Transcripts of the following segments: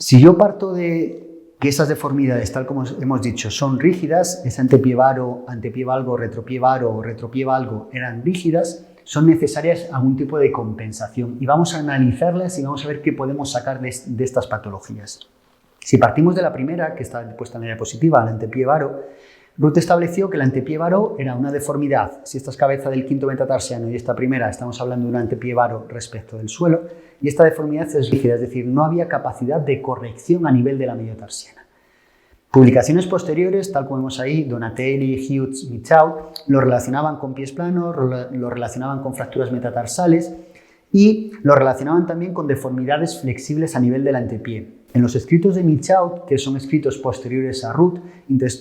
Si yo parto de que esas deformidades, tal como hemos dicho, son rígidas, ese antepié varo, antepié valgo, retropié varo o retropié valgo eran rígidas, son necesarias algún tipo de compensación y vamos a analizarlas y vamos a ver qué podemos sacar de estas patologías. Si partimos de la primera, que está puesta en la diapositiva, el antepié varo, Ruth estableció que el antepié varo era una deformidad. Si esta es cabeza del quinto metatarsiano y esta primera, estamos hablando de un antepié varo respecto del suelo, y esta deformidad es rígida, es decir, no había capacidad de corrección a nivel de la mediotarsiana. Publicaciones posteriores, tal como vemos ahí, Donatelli, Hughes, Michau, lo relacionaban con pies planos, lo relacionaban con fracturas metatarsales y lo relacionaban también con deformidades flexibles a nivel del antepié. En los escritos de Michau, que son escritos posteriores a Ruth,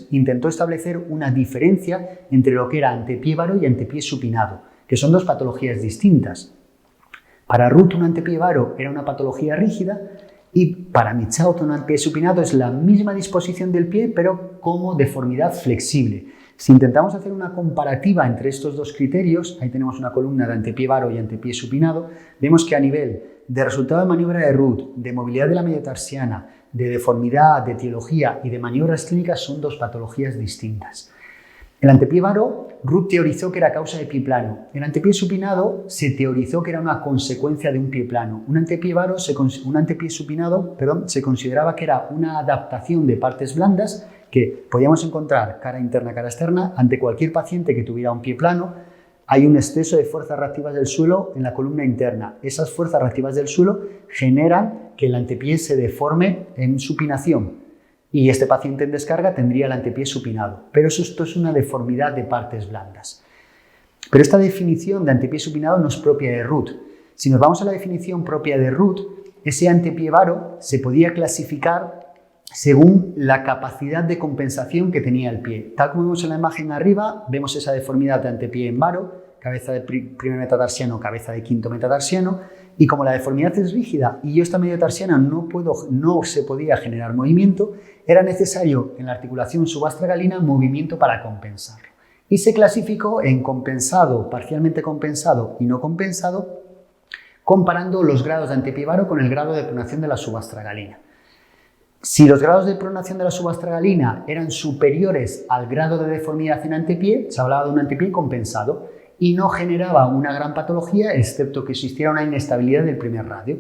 intentó establecer una diferencia entre lo que era antepié varo y antepié supinado, que son dos patologías distintas. Para Ruth, un antepié varo era una patología rígida y para Michau, un antepié supinado es la misma disposición del pie, pero como deformidad flexible. Si intentamos hacer una comparativa entre estos dos criterios, ahí tenemos una columna de antepié varo y antepié supinado, vemos que a nivel de resultado de maniobra de Ruth, de movilidad de la mediotarsiana, de deformidad, de etiología y de maniobras clínicas son dos patologías distintas. El antepié varo, Ruth teorizó que era causa de pie plano. El antepié supinado se teorizó que era una consecuencia de un pie plano. Un antepié supinado se consideraba que era una adaptación de partes blandas que podíamos encontrar cara interna, cara externa, ante cualquier paciente que tuviera un pie plano. Hay un exceso de fuerzas reactivas del suelo en la columna interna. Esas fuerzas reactivas del suelo generan que el antepié se deforme en supinación. Y este paciente en descarga tendría el antepié supinado. Pero esto es una deformidad de partes blandas. Pero esta definición de antepié supinado no es propia de Ruth. Si nos vamos a la definición propia de Ruth, ese antepié varo se podía clasificar según la capacidad de compensación que tenía el pie. Tal como vemos en la imagen arriba, vemos esa deformidad de antepié en varo, cabeza de primer metatarsiano, cabeza de quinto metatarsiano, y como la deformidad es rígida y yo esta mediotarsiana no se podía generar movimiento, era necesario en la articulación subastragalina movimiento para compensarlo. Y se clasificó en compensado, parcialmente compensado y no compensado, comparando los grados de antepié varo con el grado de pronación de la subastragalina. Si los grados de pronación de la subastragalina eran superiores al grado de deformidad en antepié, se hablaba de un antepié compensado y no generaba una gran patología, excepto que existiera una inestabilidad del primer radio.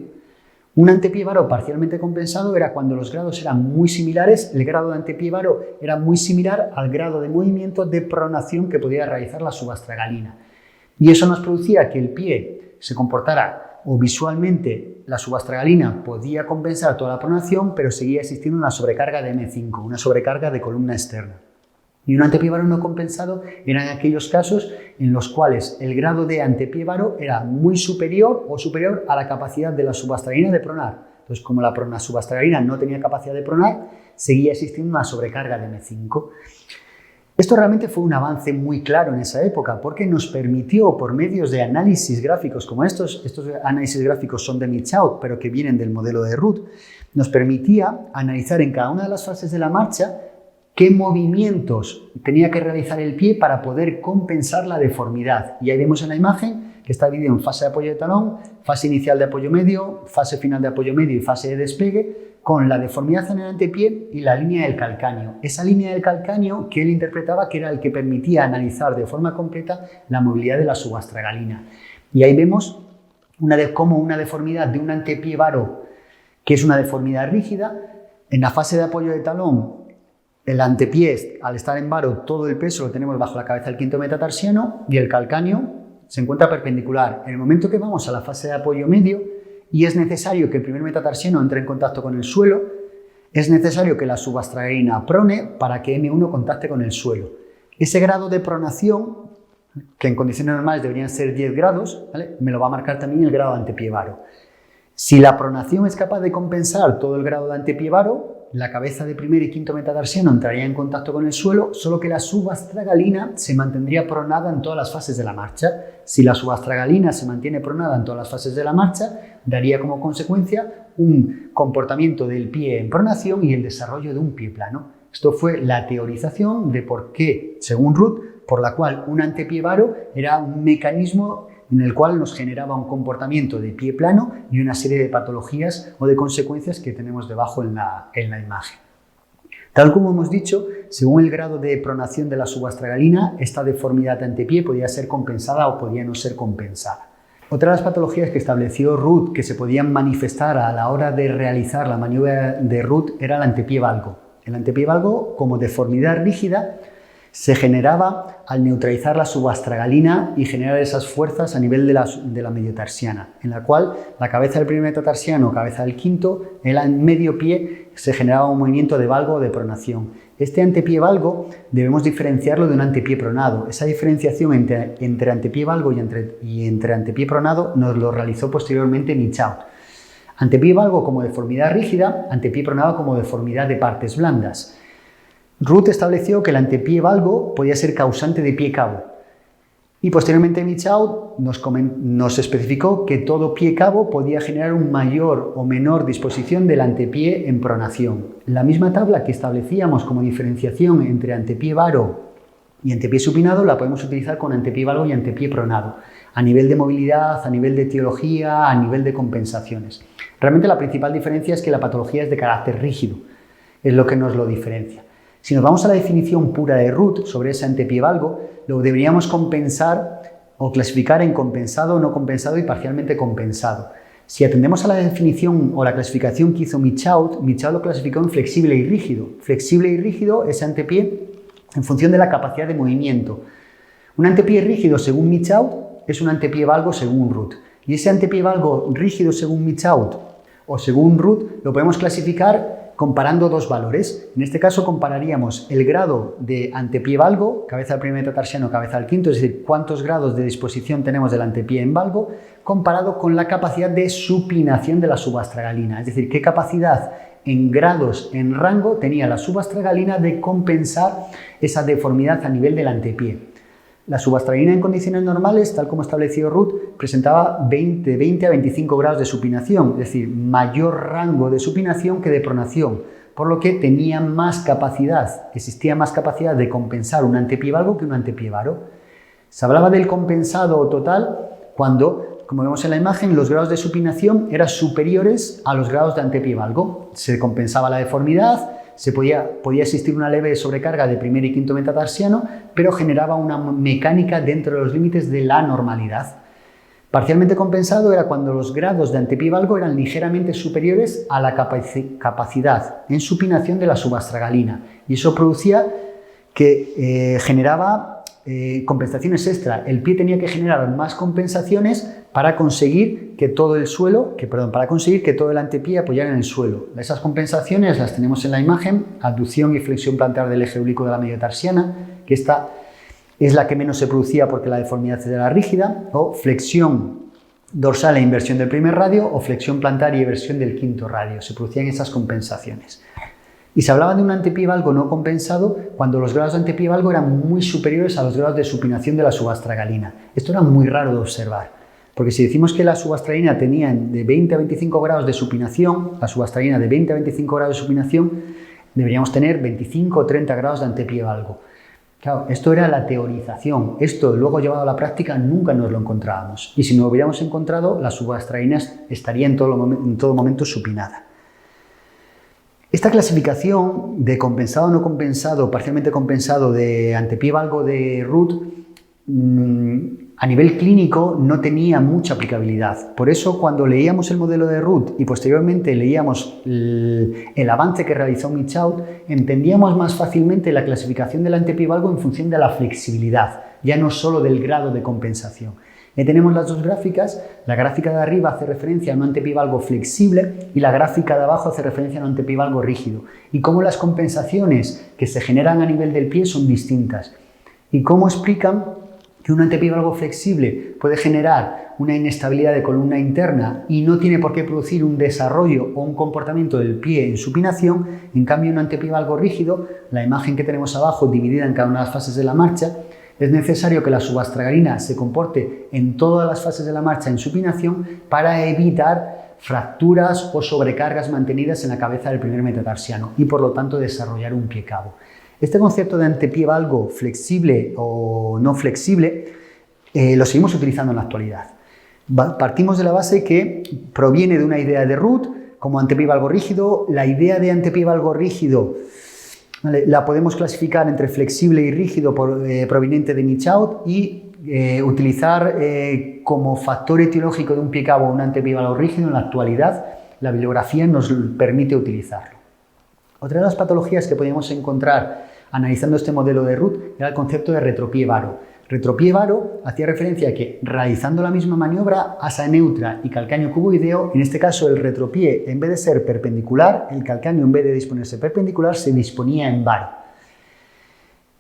Un antepié varo parcialmente compensado era cuando los grados eran muy similares, el grado de antepié varo era muy similar al grado de movimiento de pronación que podía realizar la subastragalina. Y eso nos producía que el pie se comportara o visualmente la subastragalina podía compensar toda la pronación, pero seguía existiendo una sobrecarga de M5, una sobrecarga de columna externa. Y un antepié varo no compensado eran aquellos casos en los cuales el grado de antepié varo era muy superior o superior a la capacidad de la subastragalina de pronar. Entonces, como la subastragalina no tenía capacidad de pronar, seguía existiendo una sobrecarga de M5. Esto realmente fue un avance muy claro en esa época porque nos permitió, por medios de análisis gráficos como estos análisis gráficos son de Michau, pero que vienen del modelo de Ruth, nos permitía analizar en cada una de las fases de la marcha qué movimientos tenía que realizar el pie para poder compensar la deformidad. Y ahí vemos en la imagen que está dividido en fase de apoyo de talón, fase inicial de apoyo medio, fase final de apoyo medio y fase de despegue, con la deformidad en el antepié y la línea del calcáneo. Esa línea del calcáneo que él interpretaba que era el que permitía analizar de forma completa la movilidad de la subastragalina. Y ahí vemos cómo una deformidad de un antepié varo, que es una deformidad rígida, en la fase de apoyo de talón, el antepié, al estar en varo, todo el peso lo tenemos bajo la cabeza del quinto metatarsiano y el calcáneo se encuentra perpendicular. En el momento que vamos a la fase de apoyo medio y es necesario que el primer metatarsiano entre en contacto con el suelo, es necesario que la subastragalina prone para que M1 contacte con el suelo. Ese grado de pronación, que en condiciones normales deberían ser 10 grados, ¿vale?, me lo va a marcar también el grado de antepié varo. Si la pronación es capaz de compensar todo el grado de antepié varo, la cabeza de primer y quinto metatarsiano entraría en contacto con el suelo, solo que la subastragalina se mantendría pronada en todas las fases de la marcha. Si la subastragalina se mantiene pronada en todas las fases de la marcha, daría como consecuencia un comportamiento del pie en pronación y el desarrollo de un pie plano. Esto fue la teorización de por qué, según Ruth, por la cual un antepié varo era un mecanismo en el cual nos generaba un comportamiento de pie plano y una serie de patologías o de consecuencias que tenemos debajo en la imagen. Tal como hemos dicho, según el grado de pronación de la subastragalina, esta deformidad de antepié podía ser compensada o podía no ser compensada. Otra de las patologías que estableció Ruth que se podían manifestar a la hora de realizar la maniobra de Ruth era el antepié valgo. El antepié valgo, como deformidad rígida, se generaba al neutralizar la subastragalina y generar esas fuerzas a nivel de la mediotarsiana, en la cual la cabeza del primer metatarsiano, cabeza del quinto, el medio pie, se generaba un movimiento de valgo o de pronación. Este antepié valgo debemos diferenciarlo de un antepié pronado. Esa diferenciación entre antepié valgo y entre antepié pronado nos lo realizó posteriormente Michaud. Antepié valgo como deformidad rígida, antepié pronado como deformidad de partes blandas. Ruth estableció que el antepié valgo podía ser causante de pie cabo y posteriormente Michaud nos especificó que todo pie cabo podía generar un mayor o menor disposición del antepié en pronación. La misma tabla que establecíamos como diferenciación entre antepié varo y antepié supinado la podemos utilizar con antepié valgo y antepié pronado, a nivel de movilidad, a nivel de etiología, a nivel de compensaciones. Realmente la principal diferencia es que la patología es de carácter rígido, es lo que nos lo diferencia. Si nos vamos a la definición pura de Ruth sobre ese antepié valgo, lo deberíamos compensar o clasificar en compensado, no compensado y parcialmente compensado. Si atendemos a la definición o la clasificación que hizo Michaud, Michaud lo clasificó en flexible y rígido. Flexible y rígido, ese antepié, en función de la capacidad de movimiento. Un antepié rígido, según Michaud, es un antepié valgo según Ruth. Y ese antepié valgo rígido según Michaud o según Ruth lo podemos clasificar comparando dos valores. En este caso compararíamos el grado de antepié valgo, cabeza del primer metatarsiano, cabeza del quinto, es decir, cuántos grados de disposición tenemos del antepié en valgo, comparado con la capacidad de supinación de la subastragalina, es decir, qué capacidad en grados, en rango, tenía la subastragalina de compensar esa deformidad a nivel del antepié. La subastragalina en condiciones normales, tal como estableció Ruth, presentaba 20 a 25 grados de supinación, es decir, mayor rango de supinación que de pronación, por lo que tenía más capacidad, existía más capacidad de compensar un antepié valgo que un antepié varo. Se hablaba del compensado total cuando, como vemos en la imagen, los grados de supinación eran superiores a los grados de antepié valgo. Se compensaba la deformidad, podía existir una leve sobrecarga de primer y quinto metatarsiano, pero generaba una mecánica dentro de los límites de la normalidad. Parcialmente compensado era cuando los grados de antepié valgo eran ligeramente superiores a la capacidad en supinación de la subastragalina, y eso producía que generaba compensaciones extra. El pie tenía que generar más compensaciones para conseguir que todo el antepié apoyara en el suelo. Esas compensaciones las tenemos en la imagen: abducción y flexión plantar del eje oblicuo de la mediotarsiana, que esta es la que menos se producía porque la deformidad era rígida, o flexión dorsal e inversión del primer radio, o flexión plantar y inversión del quinto radio. Se producían esas compensaciones. Y se hablaba de un antepié valgo no compensado cuando los grados de antepié valgo eran muy superiores a los grados de supinación de la subastragalina. Esto era muy raro de observar, porque si decimos que la subastragalina tenía de 20 a 25 grados de supinación, deberíamos tener 25 o 30 grados de antepié valgo. Claro, esto era la teorización. Esto, luego llevado a la práctica, nunca nos lo encontrábamos. Y si no lo hubiéramos encontrado, la subastragalina estaría en todo momento supinada. Esta clasificación de compensado, no compensado, parcialmente compensado de antepié valgo de Ruth, a nivel clínico no tenía mucha aplicabilidad. Por eso, cuando leíamos el modelo de Ruth y posteriormente leíamos el avance que realizó Michaud, entendíamos más fácilmente la clasificación del antepié valgo en función de la flexibilidad, ya no solo del grado de compensación. Tenemos las dos gráficas. La gráfica de arriba hace referencia a un antepié valgo flexible y la gráfica de abajo hace referencia a un antepié valgo rígido. Y cómo las compensaciones que se generan a nivel del pie son distintas. Y cómo explican que un antepié valgo flexible puede generar una inestabilidad de columna interna y no tiene por qué producir un desarrollo o un comportamiento del pie en supinación. En cambio, un antepié valgo rígido, la imagen que tenemos abajo dividida en cada una de las fases de la marcha, es necesario que la subastragalina se comporte en todas las fases de la marcha en supinación para evitar fracturas o sobrecargas mantenidas en la cabeza del primer metatarsiano y por lo tanto desarrollar un pie cabo. Este concepto de antepié valgo flexible o no flexible lo seguimos utilizando en la actualidad. Partimos de la base que proviene de una idea de Ruth como antepié valgo rígido. La idea de antepié valgo rígido, ¿vale?, la podemos clasificar entre flexible y rígido proveniente de Michaud y utilizar como factor etiológico de un pie cabo un antepié valgo rígido. En la actualidad la bibliografía nos permite utilizarlo. Otra de las patologías que podíamos encontrar analizando este modelo de Ruth era el concepto de retropié varo. Retropié varo hacía referencia a que realizando la misma maniobra, asa neutra y calcáneo cuboideo, en este caso el retropié en vez de ser perpendicular, el calcáneo en vez de disponerse perpendicular se disponía en varo.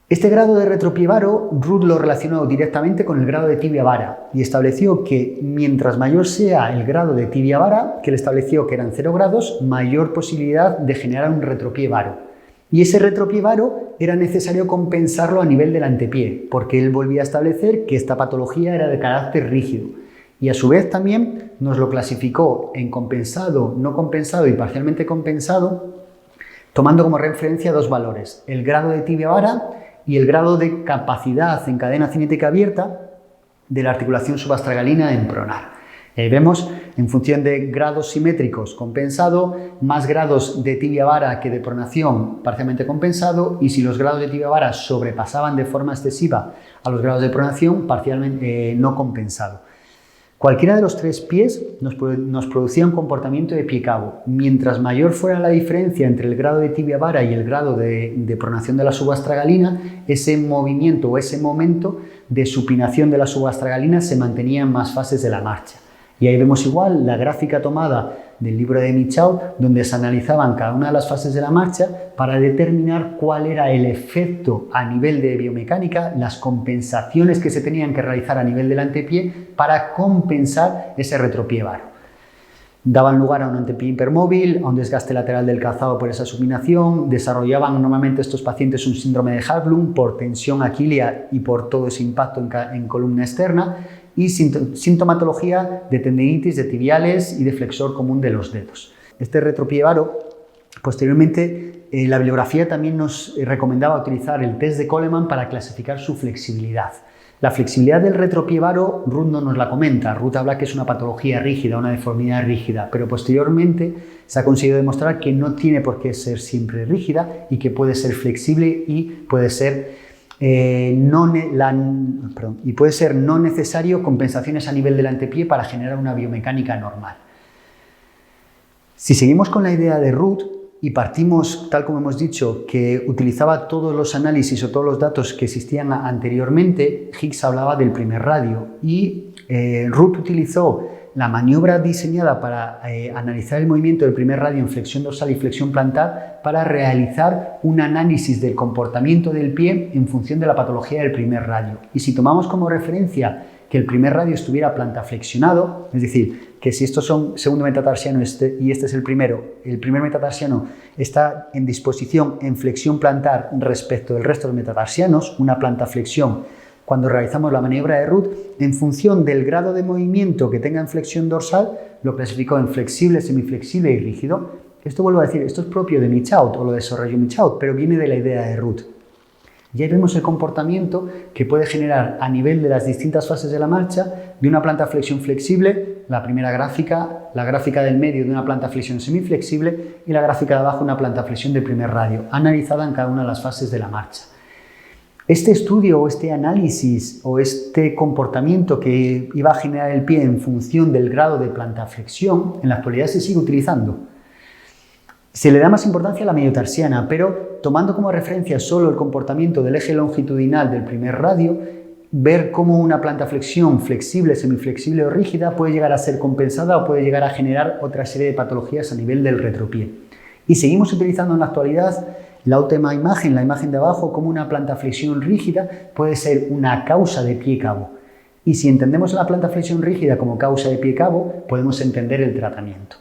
Este grado de retropié varo, Ruth lo relacionó directamente con el grado de tibia vara y estableció que mientras mayor sea el grado de tibia vara, que él estableció que eran 0 grados, mayor posibilidad de generar un retropié varo. Y ese retropié varo era necesario compensarlo a nivel del antepié, porque él volvía a establecer que esta patología era de carácter rígido. Y a su vez también nos lo clasificó en compensado, no compensado y parcialmente compensado, tomando como referencia dos valores, el grado de tibia vara y el grado de capacidad en cadena cinética abierta de la articulación subastragalina en pronar. Vemos, en función de grados simétricos compensado, más grados de tibia vara que de pronación parcialmente compensado, y si los grados de tibia vara sobrepasaban de forma excesiva a los grados de pronación, parcialmente no compensado. Cualquiera de los tres pies nos producía un comportamiento de pie cabo. Mientras mayor fuera la diferencia entre el grado de tibia vara y el grado de pronación de la subastragalina, ese movimiento o ese momento de supinación de la subastragalina se mantenía en más fases de la marcha. Y ahí vemos igual la gráfica tomada del libro de Michaud, donde se analizaban cada una de las fases de la marcha para determinar cuál era el efecto a nivel de biomecánica, las compensaciones que se tenían que realizar a nivel del antepié para compensar ese retropié varo. Daban lugar a un antepié hipermóvil, a un desgaste lateral del calzado por esa supinación, desarrollaban normalmente estos pacientes un síndrome de Haglund por tensión aquilea y por todo ese impacto en columna externa, y sintomatología de tendinitis de tibiales y de flexor común de los dedos. Este retropié varo, posteriormente, la bibliografía también nos recomendaba utilizar el test de Coleman para clasificar su flexibilidad. La flexibilidad del retropié varo, Ruth no nos la comenta. Ruth habla que es una patología rígida, una deformidad rígida, pero posteriormente se ha conseguido demostrar que no tiene por qué ser siempre rígida y que puede ser flexible y puede ser no necesario compensaciones a nivel del antepié para generar una biomecánica normal. Si seguimos con la idea de Ruth y partimos, tal como hemos dicho, que utilizaba todos los análisis o todos los datos que existían anteriormente, Hicks hablaba del primer radio y Ruth utilizó la maniobra diseñada para analizar el movimiento del primer radio en flexión dorsal y flexión plantar para realizar un análisis del comportamiento del pie en función de la patología del primer radio. Y si tomamos como referencia que el primer radio estuviera plantaflexionado, es decir, que si estos son segundo metatarsiano y este es el primer metatarsiano está en disposición en flexión plantar respecto del resto de los metatarsianos, una plantaflexión. Cuando realizamos la maniobra de Ruth, en función del grado de movimiento que tenga en flexión dorsal, lo clasificó en flexible, semiflexible y rígido. Esto vuelvo a decir, esto es propio de Michaud o lo desarrolló Michaud, pero viene de la idea de Ruth. Y ahí vemos el comportamiento que puede generar a nivel de las distintas fases de la marcha de una plantaflexión flexible, la primera gráfica, la gráfica del medio de una plantaflexión semiflexible y la gráfica de abajo una plantaflexión del primer radio, analizada en cada una de las fases de la marcha. Este estudio o este análisis o este comportamiento que iba a generar el pie en función del grado de plantaflexión, en la actualidad se sigue utilizando. Se le da más importancia a la mediotarsiana, pero tomando como referencia solo el comportamiento del eje longitudinal del primer radio, ver cómo una plantaflexión flexible, semiflexible o rígida puede llegar a ser compensada o puede llegar a generar otra serie de patologías a nivel del retropié. Y seguimos utilizando en la actualidad la última imagen, la imagen de abajo, como una plantaflexión rígida puede ser una causa de pie cabo. Y si entendemos la plantaflexión rígida como causa de pie cabo, podemos entender el tratamiento.